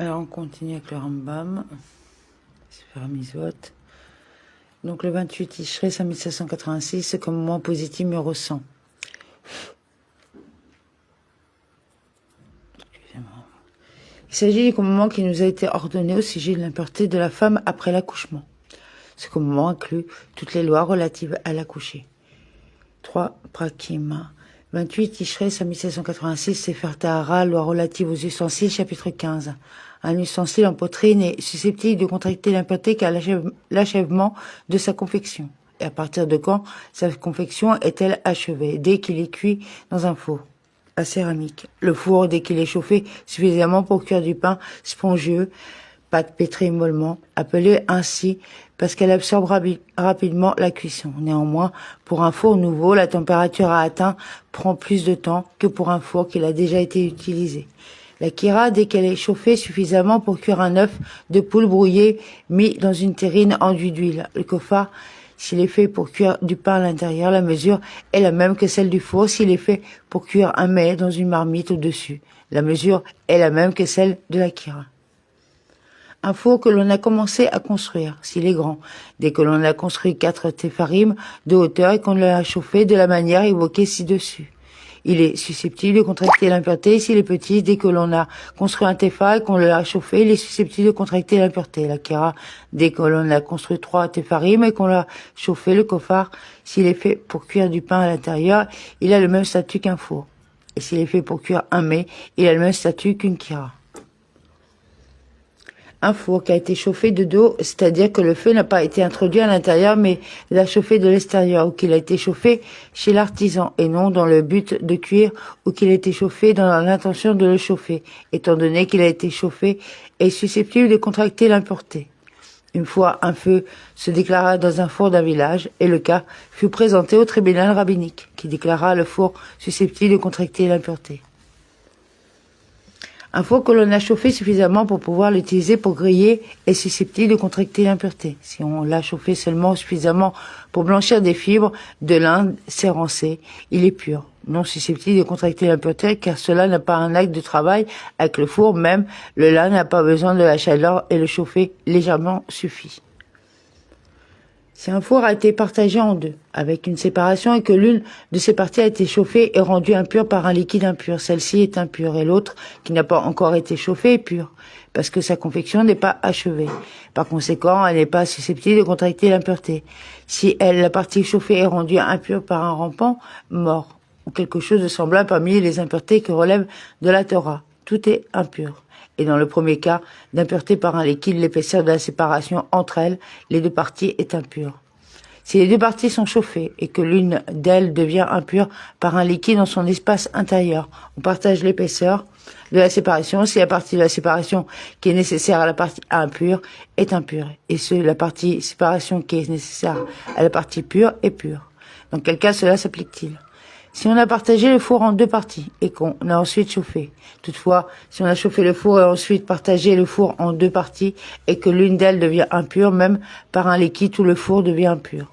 Alors on continue avec le Rambam, Sefer Mitzvot. Donc le 28 Tishrei 5786, c'est comme moment positif numéro 100. Il s'agit du moment qui nous a été ordonné au sujet de l'impureté de la femme après l'accouchement. Ce moment inclut toutes les lois relatives à l'accoucher. 3 Prakim. 28 Tishrei 5786, Sefer Tahara, loi relative aux ustensiles, chapitre 15. Un ustensile en poitrine est susceptible de contracter l'impureté qu'à l'achèvement de sa confection. Et à partir de quand sa confection est-elle achevée? Dès qu'il est cuit dans un four à céramique. Le four, dès qu'il est chauffé suffisamment pour cuire du pain spongieux, pâte pétrie mollement, appelée ainsi parce qu'elle absorbe rapidement la cuisson. Néanmoins, pour un four nouveau, la température à atteindre prend plus de temps que pour un four qui a déjà été utilisé. La kira, dès qu'elle est chauffée suffisamment pour cuire un œuf de poule brouillé mis dans une terrine enduite d'huile. Le kofar, s'il est fait pour cuire du pain à l'intérieur, la mesure est la même que celle du four s'il est fait pour cuire un mets dans une marmite au-dessus. La mesure est la même que celle de la kira. Un four que l'on a commencé à construire, s'il est grand, dès que l'on a construit 4 tépharim de hauteur et qu'on l'a chauffé de la manière évoquée ci-dessus. Il est susceptible de contracter l'impureté s'il est petit. Dès que l'on a construit un téfa et qu'on l'a chauffé, il est susceptible de contracter l'impureté. La kira, dès que l'on a construit 3 tépharim et qu'on l'a chauffé, le kofar, s'il est fait pour cuire du pain à l'intérieur, il a le même statut qu'un four. Et s'il est fait pour cuire un mets, il a le même statut qu'une kira. Un four qui a été chauffé de dos, c'est-à-dire que le feu n'a pas été introduit à l'intérieur, mais l'a chauffé de l'extérieur, ou qu'il a été chauffé chez l'artisan, et non dans le but de cuire, ou qu'il a été chauffé dans l'intention de le chauffer, étant donné qu'il a été chauffé, est susceptible de contracter l'impureté. Une fois, un feu se déclara dans un four d'un village, et le cas fut présenté au tribunal rabbinique, qui déclara le four susceptible de contracter l'impureté. Un four que l'on a chauffé suffisamment pour pouvoir l'utiliser pour griller est susceptible de contracter l'impureté. Si on l'a chauffé seulement suffisamment pour blanchir des fibres de lin sérancé, il est pur, non susceptible de contracter l'impureté car cela n'a pas un acte de travail avec le four. Même le lin n'a pas besoin de la chaleur et le chauffer légèrement suffit. Si un four a été partagé en deux, avec une séparation, et que l'une de ses parties a été chauffée et rendue impure par un liquide impur, celle-ci est impure, et l'autre, qui n'a pas encore été chauffée, est pure, parce que sa confection n'est pas achevée. Par conséquent, elle n'est pas susceptible de contracter l'impureté. Si la partie chauffée est rendue impure par un rampant, mort, ou quelque chose de semblable parmi les impuretés qui relèvent de la Torah, tout est impur. Et dans le premier cas, d'impureté par un liquide, l'épaisseur de la séparation entre elles, les deux parties, est impure. Si les deux parties sont chauffées et que l'une d'elles devient impure par un liquide dans son espace intérieur, on partage l'épaisseur de la séparation si la partie de la séparation qui est nécessaire à la partie impure est impure, et la partie séparation qui est nécessaire à la partie pure est pure. Dans quel cas cela s'applique-t-il? Si on a partagé le four en deux parties et qu'on a ensuite chauffé. Toutefois, si on a chauffé le four et ensuite partagé le four en deux parties et que l'une d'elles devient impure, même par un liquide, tout le four devient impur.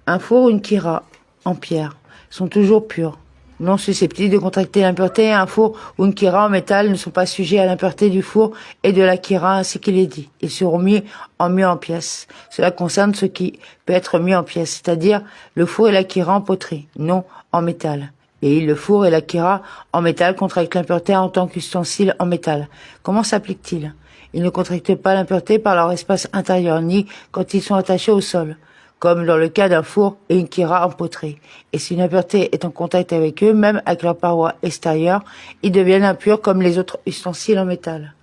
Un four ou une kira en pierre sont toujours purs, non susceptibles de contracter l'impureté, et un four ou une kira en métal ne sont pas sujets à l'impureté du four et de la kira, ainsi qu'il est dit. Ils seront mis en pièces. Cela concerne ce qui peut être mis en pièces, c'est-à-dire le four et la kira en poterie, non en métal. Et le four et la kira en métal contractent l'impureté en tant qu'ustensiles en métal. Comment s'applique-t-il? Ils ne contractent pas l'impureté par leur espace intérieur, ni quand ils sont attachés au sol, comme dans le cas d'un four et une kira en poterie. Et si une impureté est en contact avec eux, même avec leur paroi extérieure, ils deviennent impurs comme les autres ustensiles en métal.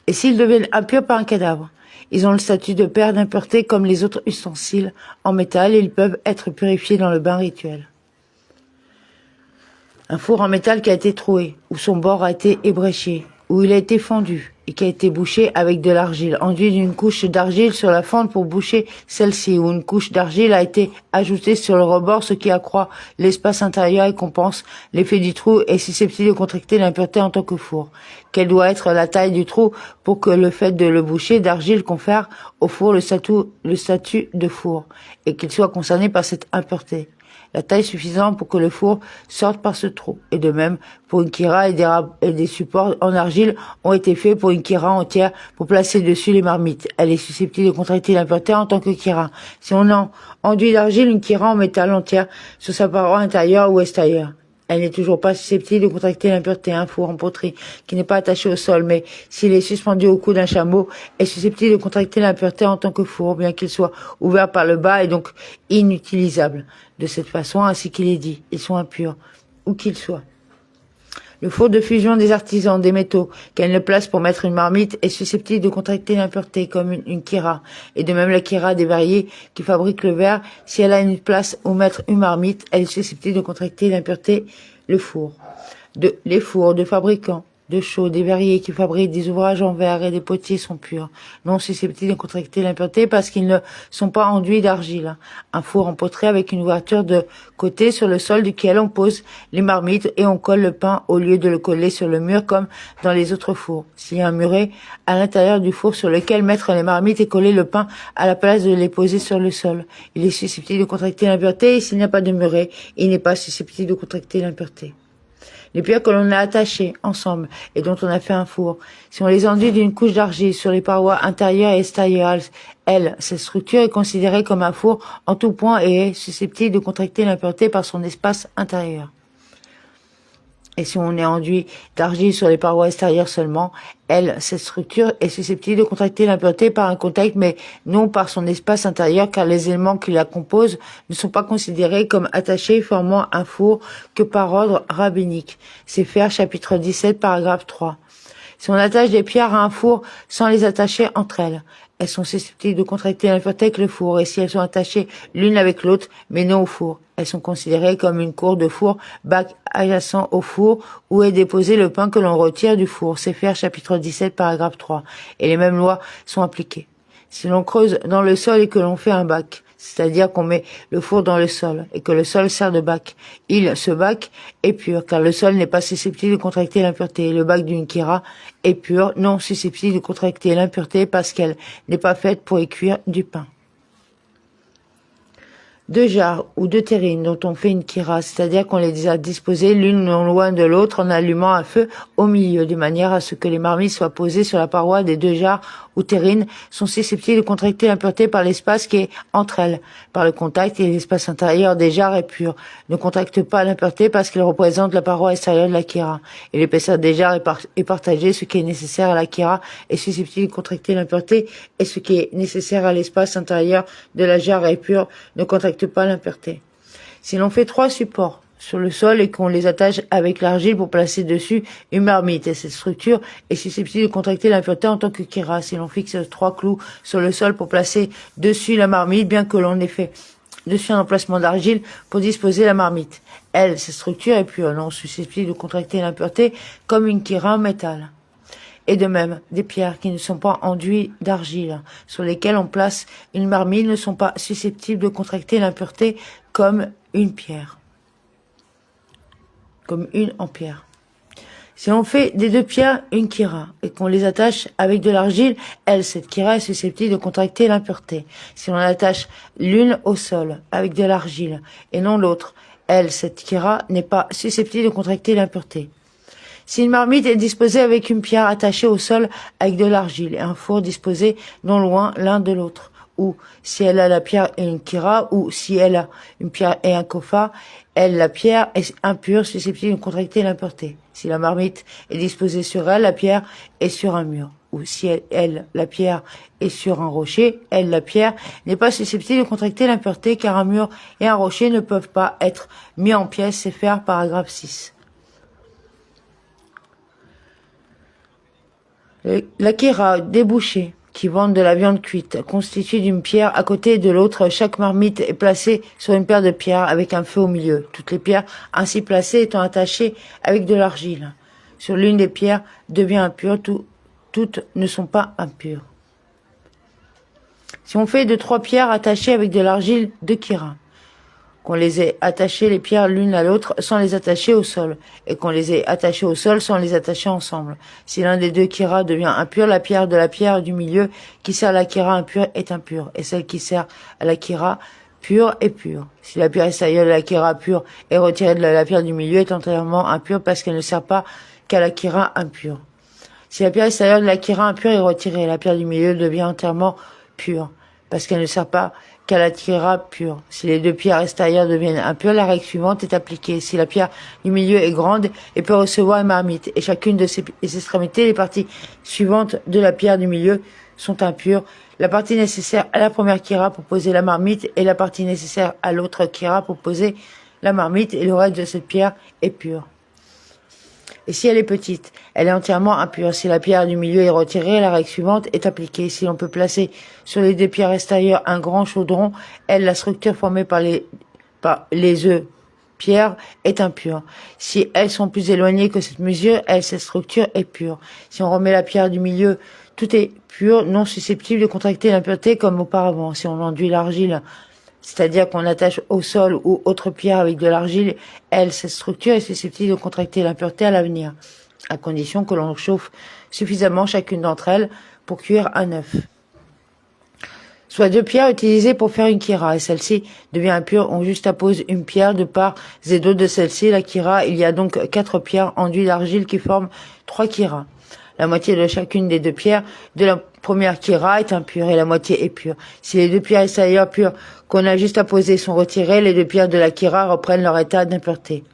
Et s'ils deviennent impurs par un cadavre, ils ont le statut de père d'impureté comme les autres ustensiles en métal, et ils peuvent être purifiés dans le bain rituel. Un four en métal qui a été troué, où son bord a été ébréché, où il a été fendu et qui a été bouché avec de l'argile, enduit d'une couche d'argile sur la fente pour boucher celle-ci, où une couche d'argile a été ajoutée sur le rebord, ce qui accroît l'espace intérieur et compense l'effet du trou, est susceptible de contracter l'impureté en tant que four. Quelle doit être la taille du trou pour que le fait de le boucher d'argile confère au four le statut de four et qu'il soit concerné par cette impureté? la taille suffisante pour que le four sorte par ce trou. Et de même, pour une kira et des supports en argile ont été faits pour une kira entière pour placer dessus les marmites. Elle est susceptible de contracter l'impureté en tant que kira. Si on enduit d'argile une kira en métal entière sur sa paroi intérieure ou extérieure, elle n'est toujours pas susceptible de contracter l'impureté. Un four en poterie qui n'est pas attaché au sol, mais s'il est suspendu au cou d'un chameau, est susceptible de contracter l'impureté en tant que four, bien qu'il soit ouvert par le bas et donc inutilisable. De cette façon, ainsi qu'il est dit, ils sont impurs, où qu'ils soient. Le four de fusion des artisans des métaux qu'elle ne place pour mettre une marmite est susceptible de contracter l'impureté comme une kira. Et de même la kira des verriers qui fabriquent le verre, si elle a une place où mettre une marmite, elle est susceptible de contracter l'impureté. Le four. Les fours de fabricants de chaux, des verriers qui fabriquent des ouvrages en verre et des potiers sont purs, non susceptibles de contracter l'impureté parce qu'ils ne sont pas enduits d'argile. Un four en poterie avec une ouverture de côté sur le sol duquel on pose les marmites et on colle le pain au lieu de le coller sur le mur comme dans les autres fours. S'il y a un muret à l'intérieur du four sur lequel mettre les marmites et coller le pain à la place de les poser sur le sol, il est susceptible de contracter l'impureté et s'il n'y a pas de muret, il n'est pas susceptible de contracter l'impureté. Les pierres que l'on a attachées ensemble et dont on a fait un four, si on les enduit d'une couche d'argile sur les parois intérieures et extérieures, cette structure est considérée comme un four en tout point et est susceptible de contracter l'impureté par son espace intérieur. Et si on est enduit d'argile sur les parois extérieures seulement, cette structure est susceptible de contracter l'impureté par un contact, mais non par son espace intérieur, car les éléments qui la composent ne sont pas considérés comme attachés formant un four que par ordre rabbinique. Sefer chapitre 17, paragraphe 3. Si on attache des pierres à un four sans les attacher entre elles sont susceptibles de contracter l'impureté avec le four, et si elles sont attachées l'une avec l'autre, mais non au four, elles sont considérées comme une cour de four, bac adjacent au four, où est déposé le pain que l'on retire du four. Sefer chapitre 17, paragraphe 3. Et les mêmes lois sont appliquées. Si l'on creuse dans le sol et que l'on fait un bac, c'est-à-dire qu'on met le four dans le sol et que le sol sert de bac, ce bac est pur, car le sol n'est pas susceptible de contracter l'impureté. Le bac d'une kira est pur, non susceptible de contracter l'impureté parce qu'elle n'est pas faite pour y cuire du pain. 2 jarres ou 2 terrines dont on fait une kira, c'est-à-dire qu'on les a disposées l'une non loin de l'autre en allumant un feu au milieu, de manière à ce que les marmites soient posées sur la paroi des 2 jarres ou terrines, sont susceptibles de contracter l'impureté par l'espace qui est entre elles, par le contact, et l'espace intérieur des jarres est pur, ne contracte pas l'impureté parce qu'il représente la paroi extérieure de la kira. Et l'épaisseur des jarres est partagée, ce qui est nécessaire à la kira est susceptible de contracter l'impureté, et ce qui est nécessaire à l'espace intérieur de la jarre est pur, ne contracte pas l'impureté. Si l'on fait 3 supports sur le sol et qu'on les attache avec l'argile pour placer dessus une marmite, et cette structure est susceptible de contracter l'impureté en tant que kira. Si l'on fixe 3 clous sur le sol pour placer dessus la marmite, bien que l'on ait fait dessus un emplacement d'argile pour disposer la marmite, cette structure est pure, non susceptible de contracter l'impureté comme une kira en métal. Et de même, des pierres qui ne sont pas enduites d'argile, sur lesquelles on place une marmite, ne sont pas susceptibles de contracter l'impureté comme une pierre. Comme une en pierre. Si on fait des 2 pierres une kira et qu'on les attache avec de l'argile, cette kira est susceptible de contracter l'impureté. Si on attache l'une au sol avec de l'argile et non l'autre, cette kira n'est pas susceptible de contracter l'impureté. Si une marmite est disposée avec une pierre attachée au sol avec de l'argile et un four disposé non loin l'un de l'autre, ou si elle a la pierre et une kira, ou si elle a une pierre et un kofa, la pierre est impure, susceptible de contracter l'impureté. Si la marmite est disposée sur elle, la pierre est sur un mur. Ou si la pierre est sur un rocher, la pierre n'est pas susceptible de contracter l'impureté, car un mur et un rocher ne peuvent pas être mis en pièces. Sefer paragraphe 6. La kira débouchée, qui vendent de la viande cuite, constituée d'une pierre à côté de l'autre. Chaque marmite est placée sur une paire de pierres avec un feu au milieu. Toutes les pierres ainsi placées étant attachées avec de l'argile. Sur l'une des pierres devient impure, toutes ne sont pas impures. Si on fait de 3 pierres attachées avec de l'argile de kira, qu'on les ait attachées les pierres l'une à l'autre sans les attacher au sol, et qu'on les ait attachées au sol sans les attacher ensemble. Si l'un des 2 kira devient impur, la pierre du milieu qui sert à la kira impure est impure, et celle qui sert à la kira pur et pur. Si la pierre extérieure de la kira pure est retirée de la pierre du milieu, est entièrement impure parce qu'elle ne sert pas qu'à la kira impure. Si la pierre extérieure de la kira impure est retirée, la pierre du milieu devient entièrement pure parce qu'elle ne sert pas qu'à la kira pure. Si les deux pierres extérieures deviennent impures, la règle suivante est appliquée. Si la pierre du milieu est grande et peut recevoir une marmite, et chacune de ses extrémités, les parties suivantes de la pierre du milieu sont impures, la partie nécessaire à la première kira pour poser la marmite et la partie nécessaire à l'autre kira pour poser la marmite, et le reste de cette pierre est pur. Et si elle est petite, elle est entièrement impure. Si la pierre du milieu est retirée, la règle suivante est appliquée. Si l'on peut placer sur les deux pierres extérieures un grand chaudron, la structure formée par les œufs pierre est impure. Si elles sont plus éloignées que cette mesure, cette structure est pure. Si on remet la pierre du milieu, tout est pur, non susceptible de contracter l'impureté comme auparavant. Si on enduit l'argile, c'est-à-dire qu'on attache au sol ou autre pierre avec de l'argile, cette structure est susceptible de contracter l'impureté à l'avenir, à condition que l'on chauffe suffisamment chacune d'entre elles pour cuire un œuf. Soit deux pierres utilisées pour faire une kira, et celle-ci devient impure, on juxtapose une pierre de part et d'autre de celle-ci, la kira, il y a donc 4 pierres enduites d'argile qui forment 3 kiras. La moitié de chacune des deux pierres de la première kira est impure et la moitié est pure. Si les deux pierres extérieures pures qu'on a juste à poser sont retirées, les deux pierres de la kira reprennent leur état d'impureté.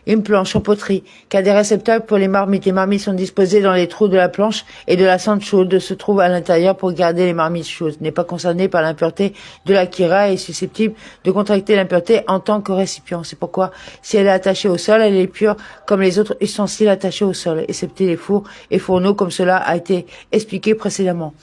Une planche en poterie, qui a des réceptacles pour les marmites. Les marmites sont disposées dans les trous de la planche et de la cendre chaude se trouve à l'intérieur pour garder les marmites chaudes. N'est pas concernée par l'impureté de la kira et est susceptible de contracter l'impureté en tant que récipient. C'est pourquoi, si elle est attachée au sol, elle est pure comme les autres ustensiles attachés au sol, excepté les fours et fourneaux comme cela a été expliqué précédemment.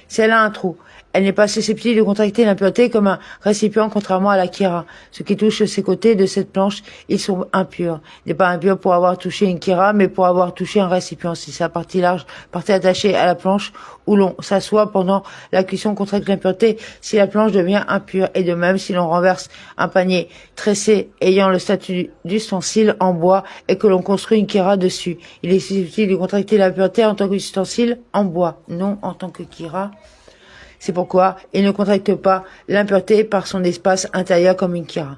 Si elle a un trou, elle n'est pas susceptible de contracter l'impureté comme un récipient contrairement à la kira. Ce qui touche ses côtés de cette planche, ils sont impurs. Il n'est pas impur pour avoir touché une kira, mais pour avoir touché un récipient. Si sa partie large, partie attachée à la planche où l'on s'assoit pendant la cuisson contracte l'impureté, si la planche devient impure. Et de même, si l'on renverse un panier tressé ayant le statut d'ustensile en bois et que l'on construit une kira dessus, il est susceptible de contracter l'impureté en tant qu'ustensile en bois, non en tant que kira. C'est pourquoi il ne contracte pas l'impureté par son espace intérieur comme une kira.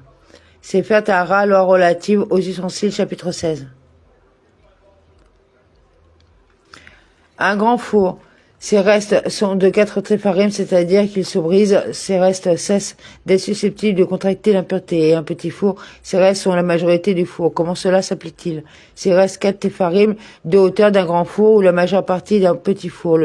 C'est Fatahara, loi relative aux ustensiles, chapitre 16. Un grand four, ses restes sont de 4 tépharim, c'est-à-dire qu'ils se brisent, ses restes cessent d'être susceptibles de contracter l'impureté. Et un petit four, ses restes sont la majorité du four. Comment cela s'applique-t-il? Ses restes 4 tépharim de hauteur d'un grand four ou la majeure partie d'un petit four.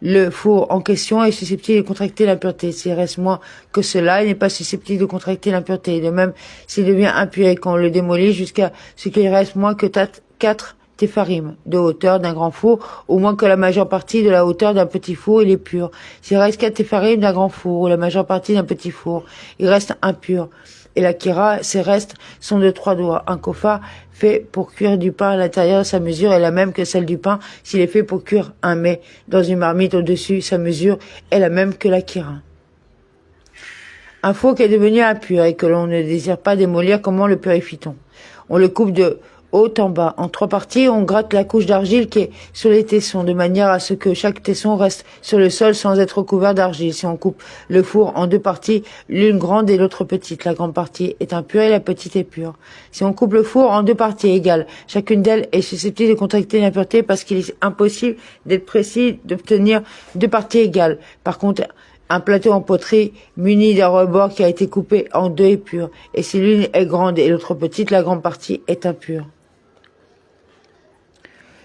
Le four en question est susceptible de contracter l'impureté. S'il reste moins que cela, il n'est pas susceptible de contracter l'impureté. De même, s'il devient impur et qu'on le démolit jusqu'à ce qu'il reste moins que 4 tépharim de hauteur d'un grand four, ou moins que la majeure partie de la hauteur d'un petit four, il est pur. S'il reste 4 tépharim d'un grand four, ou la majeure partie d'un petit four, il reste impur. Et la kira, ses restes sont de 3 doigts. Un kofa fait pour cuire du pain à l'intérieur, sa mesure est la même que celle du pain. S'il est fait pour cuire un mets dans une marmite au-dessus, sa mesure est la même que la kira. Un four qui est devenu impur et que l'on ne désire pas démolir, comment le purifie-t-on? On le coupe de haut en bas. En 3 parties, on gratte la couche d'argile qui est sur les tessons, de manière à ce que chaque tesson reste sur le sol sans être recouvert d'argile. Si on coupe le four en 2 parties, l'une grande et l'autre petite, la grande partie est impure et la petite est pure. Si on coupe le four en 2 parties égales, chacune d'elles est susceptible de contracter l'impureté parce qu'il est impossible d'être précis d'obtenir 2 parties égales. Par contre, un plateau en poterie muni d'un rebord qui a été coupé en 2 est pur. Et si l'une est grande et l'autre petite, la grande partie est impure.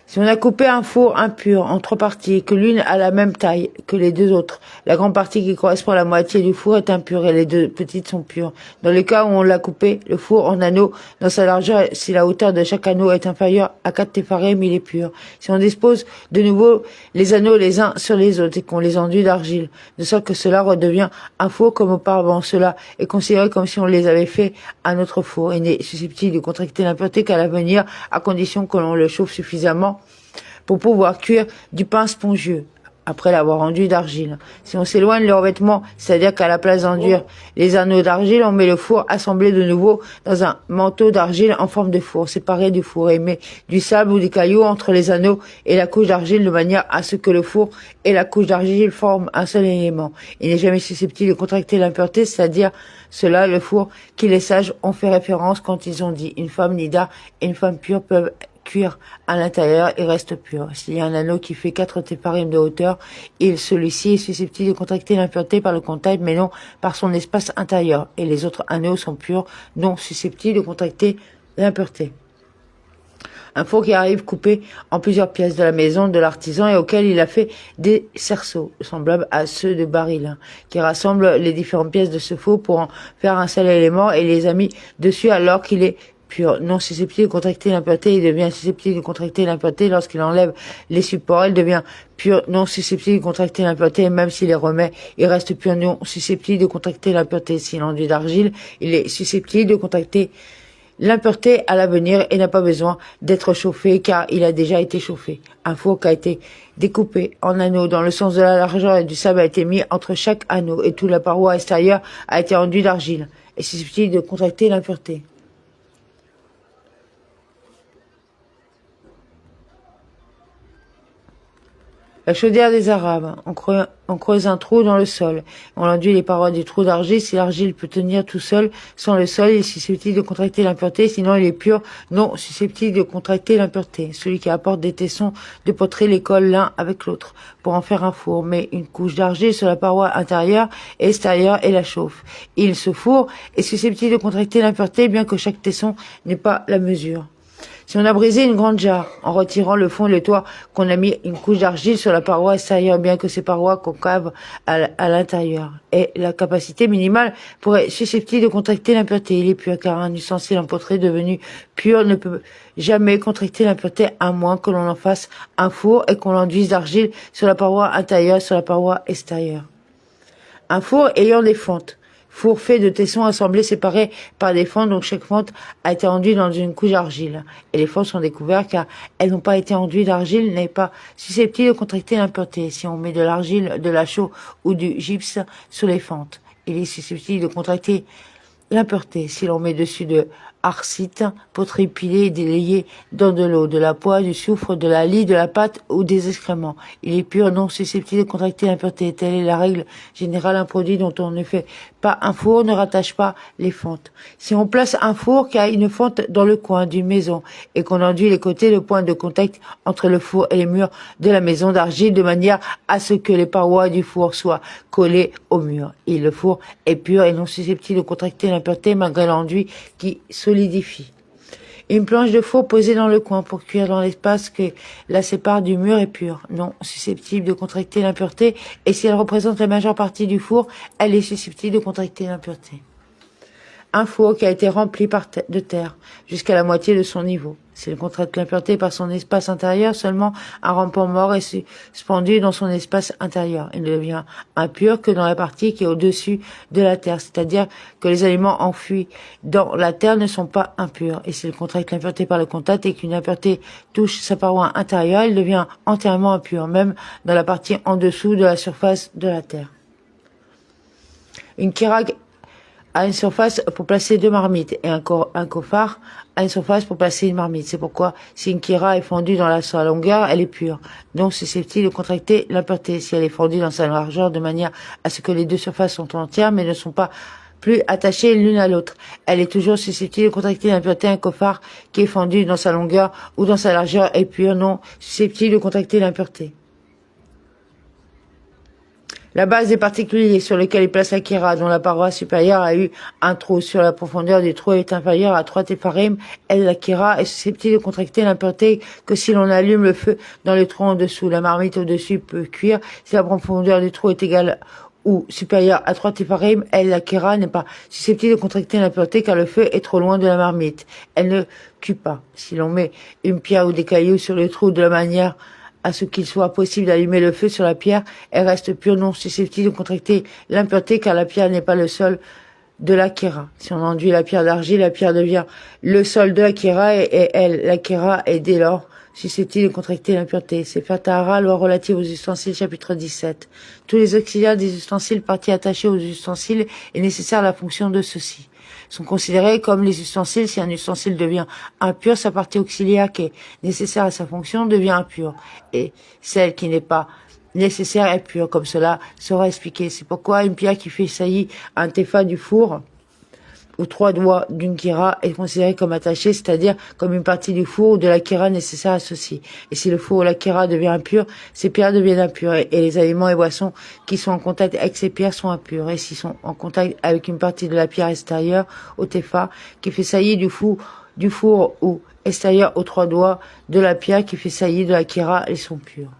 Si on a coupé un four impur en 3 parties et que l'une a la même taille que les 2 autres, la grande partie qui correspond à la moitié du four est impure et les 2 petites sont pures. Dans le cas où on l'a coupé, le four en anneaux, dans sa largeur, si la hauteur de chaque anneau est inférieure à 4 tépharim, il est pur. Si on dispose de nouveau les anneaux les uns sur les autres et qu'on les enduit d'argile, de sorte que cela redevient un four comme auparavant, cela est considéré comme si on les avait fait à notre four et n'est susceptible de contracter l'impureté qu'à l'avenir, à condition que l'on le chauffe suffisamment pour pouvoir cuire du pain spongieux. après l'avoir enduit d'argile. Si on s'éloigne le revêtement, c'est-à-dire qu'à la place d'enduire les anneaux d'argile, on met le four assemblé de nouveau dans un manteau d'argile en forme de four, séparé du four, et met du sable ou des cailloux entre les anneaux et la couche d'argile de manière à ce que le four et la couche d'argile forment un seul élément. Il n'est jamais susceptible de contracter l'impureté, c'est-à-dire cela, le four, qui les sages ont fait référence quand ils ont dit une femme nida et une femme pure peuvent cuire à l'intérieur et reste pur. S'il y a un anneau qui fait 4 téparim de hauteur, celui-ci est susceptible de contracter l'impureté par le contact, mais non par son espace intérieur. Et les autres anneaux sont purs, non susceptibles de contracter l'impureté. Un four qui arrive coupé en plusieurs pièces de la maison de l'artisan et auquel il a fait des cerceaux, semblables à ceux de baril, qui rassemblent les différentes pièces de ce four pour en faire un seul élément et les a mis dessus alors qu'il est pur, non susceptible de contracter l'impureté. Il devient susceptible de contracter l'impureté lorsqu'il enlève les supports. Il devient pur, non susceptible de contracter l'impureté. Même s'il les remet, il reste pur, non susceptible de contracter l'impureté. S'il enduit d'argile, il est susceptible de contracter l'impureté à l'avenir et n'a pas besoin d'être chauffé car il a déjà été chauffé. Un four qui a été découpé en anneaux dans le sens de la largeur et du sable a été mis entre chaque anneau et toute la paroi extérieure a été enduit d'argile et susceptible de contracter l'impureté. La chaudière des Arabes. On creuse un trou dans le sol. On enduit les parois du trou d'argile. Si l'argile peut tenir tout seul, sans le sol, il est susceptible de contracter l'impureté. Sinon, il est pur, non susceptible de contracter l'impureté. Celui qui apporte des tessons de poterie les colle l'un avec l'autre pour en faire un four. Met une couche d'argile sur la paroi intérieure et extérieure et la chauffe. Ce four est susceptible de contracter l'impureté, bien que chaque tesson n'ait pas la mesure. Si on a brisé une grande jarre, en retirant le fond et le toit, qu'on a mis une couche d'argile sur la paroi extérieure, bien que ces parois concaves à l'intérieur. Et la capacité minimale pourrait être susceptible de contracter l'impureté. Il est pur, car un ustensile en poterie devenu pur ne peut jamais contracter l'impureté, à moins que l'on en fasse un four et qu'on l'enduise d'argile sur la paroi intérieure, sur la paroi extérieure. Un four ayant des fentes. Four fait de tessons assemblés séparés par des fentes, donc chaque fente a été enduite dans une couche d'argile. Et les fentes sont découvertes car elles n'ont pas été enduites d'argile, n'est pas susceptible de contracter l'impureté. Si on met de l'argile, de la chaux ou du gypse sur les fentes, il est susceptible de contracter l'impureté. Si l'on met dessus de arcite, poterie pilée et délayée dans de l'eau, de la poix, du soufre, de la lie, de la pâte ou des excréments, il est pur, non susceptible de contracter l'impureté. Telle est la règle générale. Un produit dont on ne fait pas un four ne rattache pas les fentes. Si on place un four qui a une fente dans le coin d'une maison et qu'on enduit les côtés, le point de contact entre le four et les murs de la maison d'argile de manière à ce que les parois du four soient collées au mur. Et le four est pur et non susceptible de contracter l'impureté malgré l'enduit qui solidifie. Une planche de four posée dans le coin pour cuire dans l'espace que la sépare du mur est pure, non susceptible de contracter l'impureté, et si elle représente la majeure partie du four, elle est susceptible de contracter l'impureté. Un four qui a été rempli de terre jusqu'à la moitié de son niveau. S'il contracte l'impureté par son espace intérieur, seulement un rampant mort est suspendu dans son espace intérieur. Il ne devient impur que dans la partie qui est au-dessus de la terre, c'est-à-dire que les aliments enfouis dans la terre ne sont pas impurs. Et s'il contracte l'impureté par le contact et qu'une impureté touche sa paroi intérieure, il devient entièrement impur, même dans la partie en dessous de la surface de la terre. Une kirague à une surface pour placer 2 marmites et un coffard à une surface pour placer une marmite. C'est pourquoi si une kira est fondue dans sa longueur, elle est pure, donc susceptible de contracter l'impureté. Si elle est fondue dans sa largeur de manière à ce que les 2 surfaces sont entières mais ne sont pas plus attachées l'une à l'autre, elle est toujours susceptible de contracter l'impureté. Un coffard qui est fondu dans sa longueur ou dans sa largeur est pur, non susceptible de contracter l'impureté. La base des particuliers sur lesquels il place la kira, dont la paroi supérieure a eu un trou sur la profondeur du trou est inférieure à 3 téparim, la kira est susceptible de contracter l'impureté que si l'on allume le feu dans le trou en dessous. La marmite au-dessus peut cuire si la profondeur du trou est égale ou supérieure à 3 téparim. La kira n'est pas susceptible de contracter l'impureté car le feu est trop loin de la marmite. Elle ne cuit pas. Si l'on met une pierre ou des cailloux sur le trou de la manière à ce qu'il soit possible d'allumer le feu sur la pierre, elle reste pure, non susceptible de contracter l'impureté car la pierre n'est pas le sol de la kira. Si on enduit la pierre d'argile, la pierre devient le sol de la kira et la kira est dès lors susceptibles de contracter l'impureté. Sefer Tahara, loi relative aux ustensiles, chapitre 17. Tous les auxiliaires des ustensiles, parties attachées aux ustensiles, est nécessaire à la fonction de ceux-ci. Sont considérés comme les ustensiles. Si un ustensile devient impur, sa partie auxiliaire qui est nécessaire à sa fonction devient impure. Et celle qui n'est pas nécessaire est pure, comme cela sera expliqué. C'est pourquoi une pierre qui fait saillir un tefa du four aux 3 doigts d'une kira est considérée comme attachée, c'est-à-dire comme une partie du four ou de la kira nécessaire à ceci. Et si le four ou la kira devient impur, ces pierres deviennent impures, et les aliments et boissons qui sont en contact avec ces pierres sont impurs. Et s'ils sont en contact avec une partie de la pierre extérieure au tefa qui fait saillir du four ou extérieur aux 3 doigts de la pierre qui fait saillir de la kira, ils sont purs.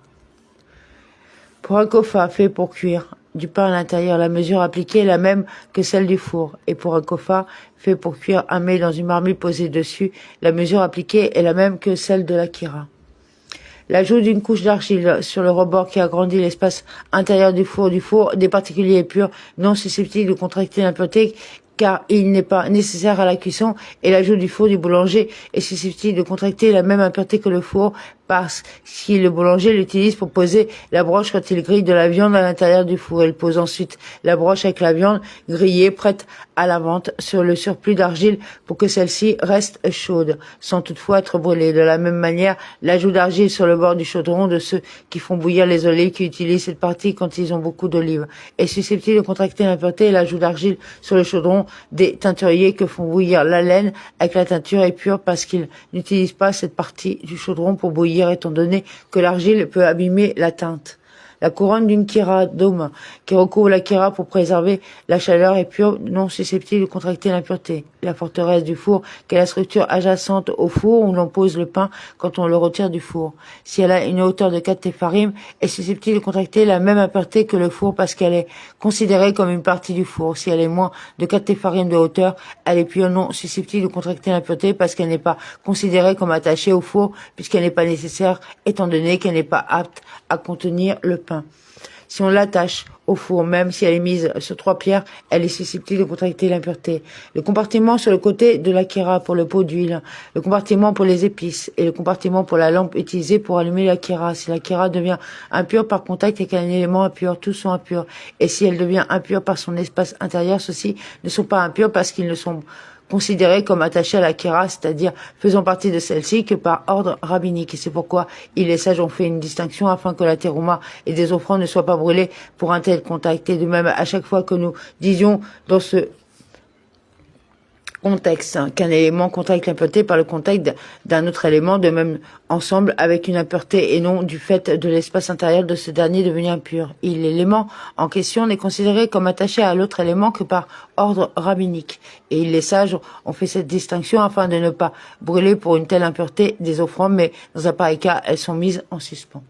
Pour un kofa fait pour cuire du pain à l'intérieur, la mesure appliquée est la même que celle du four. Et pour un kofa fait pour cuire un mets dans une marmite posée dessus, la mesure appliquée est la même que celle de la kira. L'ajout d'une couche d'argile sur le rebord qui agrandit l'espace intérieur du four des particuliers purs non susceptibles de contracter l'impureté, car il n'est pas nécessaire à la cuisson, et l'ajout du four du boulanger est susceptible de contracter la même impureté que le four, parce que le boulanger l'utilise pour poser la broche quand il grille de la viande à l'intérieur du four. Il pose ensuite la broche avec la viande grillée prête à la vente sur le surplus d'argile pour que celle-ci reste chaude, sans toutefois être brûlée. De la même manière, l'ajout d'argile sur le bord du chaudron de ceux qui font bouillir les olives, qui utilisent cette partie quand ils ont beaucoup d'olives, est susceptible de contracter l'impureté, et l'ajout d'argile sur le chaudron des teinturiers que font bouillir la laine avec la teinture est pur parce qu'ils n'utilisent pas cette partie du chaudron pour bouillir, étant donné que l'argile peut abîmer la teinte. La couronne d'une kira dôme qui recouvre la kira pour préserver la chaleur est pure, non susceptible de contracter l'impureté. La forteresse du four, qui est la structure adjacente au four où l'on pose le pain quand on le retire du four. Si elle a une hauteur de 4 tépharim, est susceptible de contracter la même impureté que le four parce qu'elle est considérée comme une partie du four. Si elle est moins de 4 tépharim de hauteur, elle est pure, non susceptible de contracter l'impureté parce qu'elle n'est pas considérée comme attachée au four puisqu'elle n'est pas nécessaire étant donné qu'elle n'est pas apte à contenir le pain. Si on l'attache au four, même si elle est mise sur 3 pierres, elle est susceptible de contracter l'impureté. Le compartiment sur le côté de la kira pour le pot d'huile, le compartiment pour les épices et le compartiment pour la lampe utilisée pour allumer la kira. Si la kira devient impure par contact avec un élément impur, tous sont impurs. Et si elle devient impure par son espace intérieur, ceux-ci ne sont pas impurs parce qu'ils ne sont considérés comme attachés à la kira, c'est-à-dire faisant partie de celle-ci que par ordre rabbinique. Et c'est pourquoi les sages ont fait une distinction afin que la terouma et des offrandes ne soient pas brûlées pour un tel contact. Et de même, à chaque fois que nous disions dans ce contexte qu'un élément contracte l'impureté par le contact d'un autre élément, de même ensemble avec une impureté et non du fait de l'espace intérieur de ce dernier devenu impur. Et l'élément en question n'est considéré comme attaché à l'autre élément que par ordre rabbinique. Et les sages ont fait cette distinction afin de ne pas brûler pour une telle impureté des offrandes, mais dans un pareil cas, elles sont mises en suspens.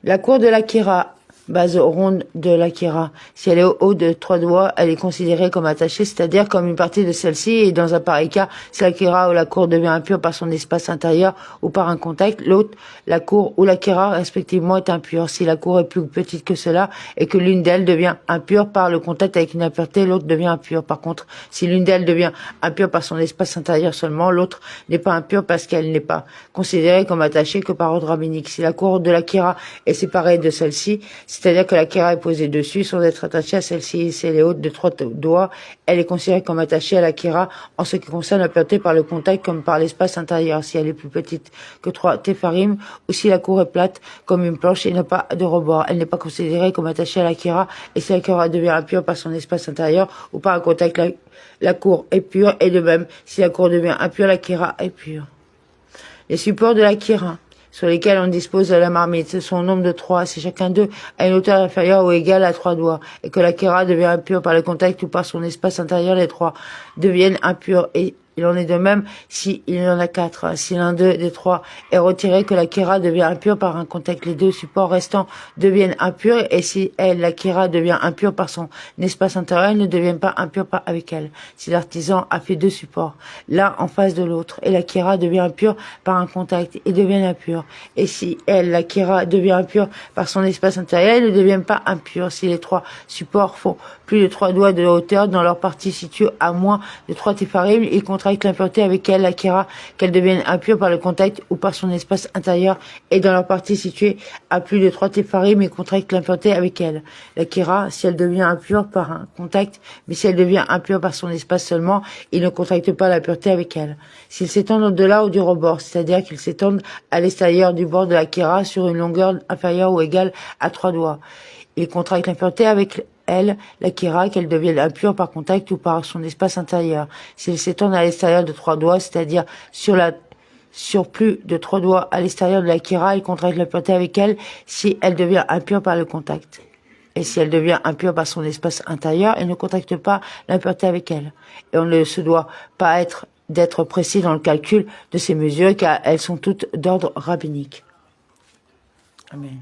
La cour de la kira, base ronde de la kira. Si elle est au haut de 3 doigts, elle est considérée comme attachée, c'est-à-dire comme une partie de celle-ci, et dans un pareil cas, si la kira ou la cour devient impure par son espace intérieur ou par un contact, l'autre, la cour ou la kira, respectivement, est impure. Si la cour est plus petite que cela et que l'une d'elles devient impure par le contact avec une impureté, l'autre devient impure. Par contre, si l'une d'elles devient impure par son espace intérieur seulement, l'autre n'est pas impure parce qu'elle n'est pas considérée comme attachée que par ordre rabbinique. Si la cour de la kira est séparée de celle-ci, c'est-à-dire que la kira est posée dessus sans être attachée à celle-ci. Si elle est haute de 3 doigts, elle est considérée comme attachée à la kira en ce qui concerne l'impureté par le contact comme par l'espace intérieur. Si elle est plus petite que 3 tépharim ou si la cour est plate comme une planche et n'a pas de rebord, elle n'est pas considérée comme attachée à la kira. Et si la kira devient impure par son espace intérieur ou par un contact, la cour est pure. Et de même, si la cour devient impure, la kira est pure. Les supports de la kira sur lesquels on dispose de la marmite, ce sont au nombre de 3, si chacun d'eux a une hauteur inférieure ou égale à 3 doigts, et que la kira devient impure par le contact ou par son espace intérieur, les 3 deviennent impurs, et il en est de même s'il y en a 4. Si l'un des 3 est retiré, que la kira devient impure par un contact, les 2 supports restants deviennent impurs, et si la kira devient impure par son espace intérieur, ils ne deviennent pas impurs avec elle. Si l'artisan a fait 2 supports, l'un en face de l'autre, et la kira devient impure par un contact, ils deviennent impurs. Et si la kira devient impure par son espace intérieur, ils ne deviennent pas impurs. Si les 3 supports font plus de 3 doigts de hauteur dans leur partie située à moins de 3 tépharim, ils contractent contracte l'impureté avec elle, l'acquérera qu'elle devienne impure par le contact ou par son espace intérieur et dans leur partie située à plus de 3 tépharim et contracte l'impureté avec elle. L'acquérera si elle devient impure par un contact, mais si elle devient impure par son espace seulement, il ne contracte pas l'impureté avec elle. S'ils s'étendent au-delà ou du rebord, c'est-à-dire qu'ils s'étendent à l'extérieur du bord de l'acquérera sur une longueur inférieure ou égale à 3 doigts, il contracte l'impureté avec elle, l'acquérera qu'elle devienne impure par contact ou par son espace intérieur. S'il s'étend à l'extérieur de 3 doigts, c'est-à-dire sur plus de 3 doigts à l'extérieur de l'acquérera, il contracte l'impureté avec elle si elle devient impure par le contact. Et si elle devient impure par son espace intérieur, il ne contracte pas l'impureté avec elle. Et on ne se doit pas d'être précis dans le calcul de ces mesures car elles sont toutes d'ordre rabbinique. Amen.